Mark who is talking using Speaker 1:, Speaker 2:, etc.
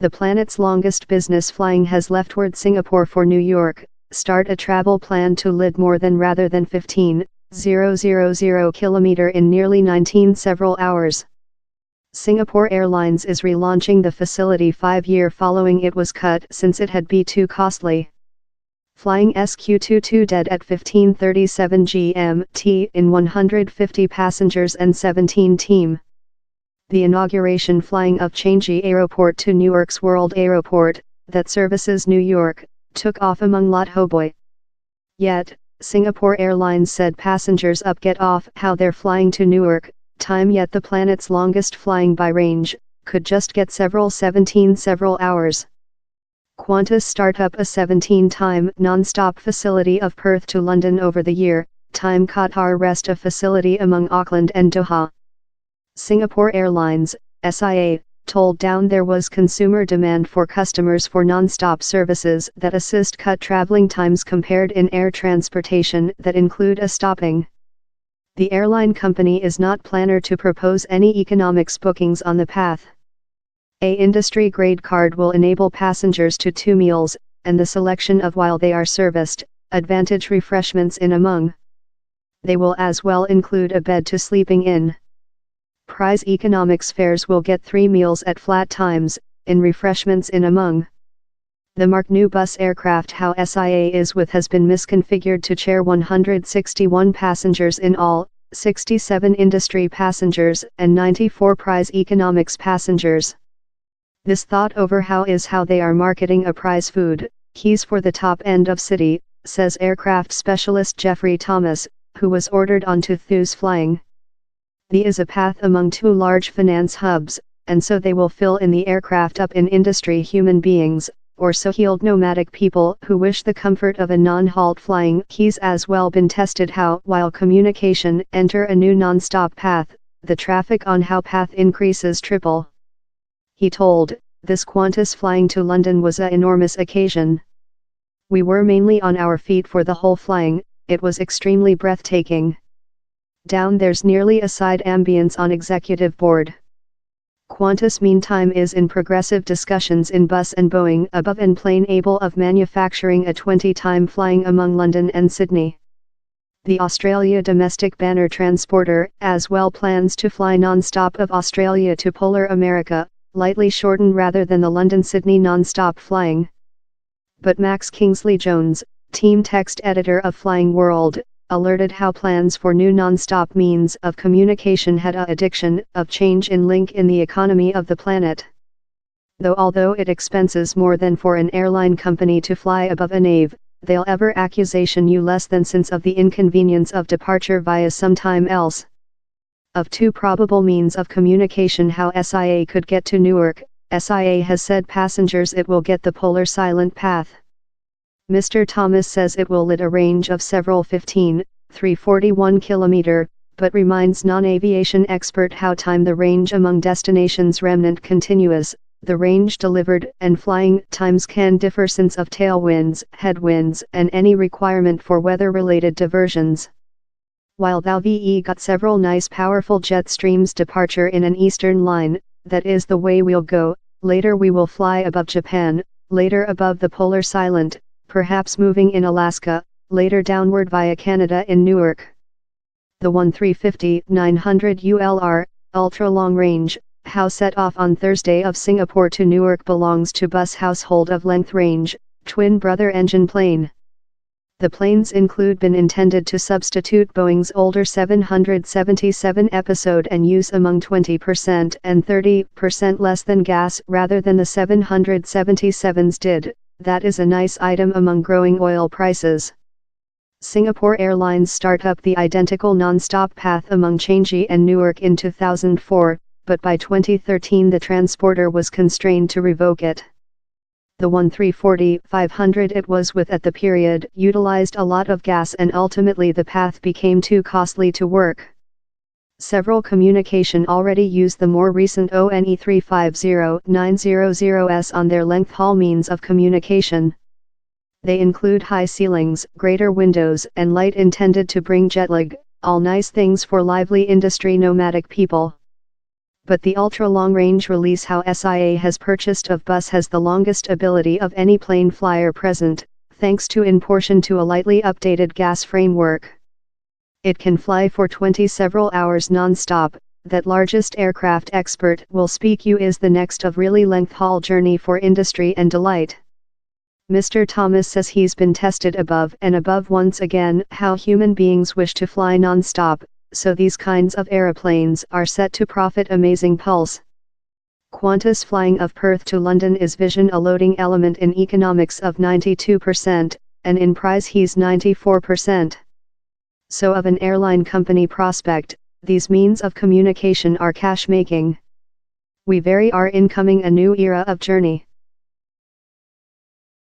Speaker 1: The planet's longest business flying has leftward Singapore for New York. Start a travel plan to lead more than rather than 15,000 km in nearly 19 several hours. Singapore Airlines is relaunching the facility 5 years following it was cut since it had been too costly. Flying SQ22 dead at 15:37 GMT in 150 passengers and 17 team. The inauguration flying of Changi Airport to Newark's World Airport, that services New York, took off among lot hoboy. Yet, Singapore Airlines said passengers up get off how they're flying to Newark, time yet the planet's longest flying by range, could just get several hours. Qantas start up a 17-time non-stop facility of Perth to London over the year, time Qatar rest a facility among Auckland and Doha. Singapore Airlines, SIA, told down there was consumer demand for customers for non-stop services that assist cut traveling times compared in air transportation that include a stopping. The airline company is not planner to propose any economics bookings on the path. A industry-grade card will enable passengers to 2 meals, and the selection of while they are serviced, advantage refreshments in among. They will as well include a bed to sleeping in. Prize economics fares will get 3 meals at flat times, in refreshments in among. The Mark new bus aircraft how SIA is with has been misconfigured to chair 161 passengers in all, 67 industry passengers and 94 prize economics passengers. This thought over how they are marketing a prize food, keys for the top end of city, says aircraft specialist Jeffrey Thomas, who was ordered onto Thu's flying. The is a path among 2 large finance hubs, and so they will fill in the aircraft up in industry human beings, or so healed nomadic people who wish the comfort of a non-halt flying. He's as well been tested how while communication enter a new non-stop path, the traffic on how path increases triple. He told, this Qantas flying to London was a enormous occasion. We were mainly on our feet for the whole flying, it was extremely breathtaking. Down there's nearly a side ambience on executive board. Qantas meantime is in progressive discussions in bus and Boeing above and plane able of manufacturing a 20-time flying among London and Sydney. The Australia domestic banner transporter as well plans to fly non-stop of Australia to Polar America, lightly shortened rather than the London-Sydney non-stop flying. But Max Kingsley-Jones, team text editor of Flying World, alerted how plans for new non-stop means of communication had a addiction of change in link in the economy of the planet. Although it expenses more than for an airline company to fly above a nave, they'll ever accusation you less than sense of the inconvenience of departure via sometime else. Of 2 probable means of communication how SIA could get to Newark, SIA has said passengers it will get the polar silent path. Mr. Thomas says it will lead a range of several 341 km, but reminds non-aviation expert how time the range among destinations remnant continuous, the range delivered and flying times can differ since of tailwinds, headwinds and any requirement for weather-related diversions. While thou VE got several nice powerful jet streams departure in an eastern line, that is the way we'll go, later we will fly above Japan, later above the polar silent, perhaps moving in Alaska, later downward via Canada in Newark. The 1350-900 ULR, ultra-long range, how set off on Thursday of Singapore to Newark belongs to bus household of length range, twin brother engine plane. The planes include been intended to substitute Boeing's older 777 episode and use among 20% and 30% less than gas rather than the 777s did. That is a nice item among growing oil prices. Singapore Airlines start up the identical non-stop path among Changi and Newark in 2004, but by 2013 the transporter was constrained to revoke it. The 1340-500 it was with at the period utilized a lot of gas and ultimately the path became too costly to work. Several communication already use the more recent ONE 350-900s on their length haul means of communication. They include high ceilings, greater windows and light intended to bring jet lag, all nice things for lively industry nomadic people. But the ultra-long-range release how SIA has purchased of bus has the longest ability of any plane flyer present, thanks to in portion to a lightly updated gas framework. It can fly for 20 several hours non-stop. That largest aircraft expert will speak you is the next of really length haul journey for industry and delight. Mr. Thomas says he's been tested above and above once again how human beings wish to fly non-stop, so these kinds of aeroplanes are set to profit amazing pulse. Qantas flying of Perth to London is vision a loading element in economics of 92%, and in price he's 94%. So of an airline company prospect, these means of communication are cash making. We very are incoming a new era of journey.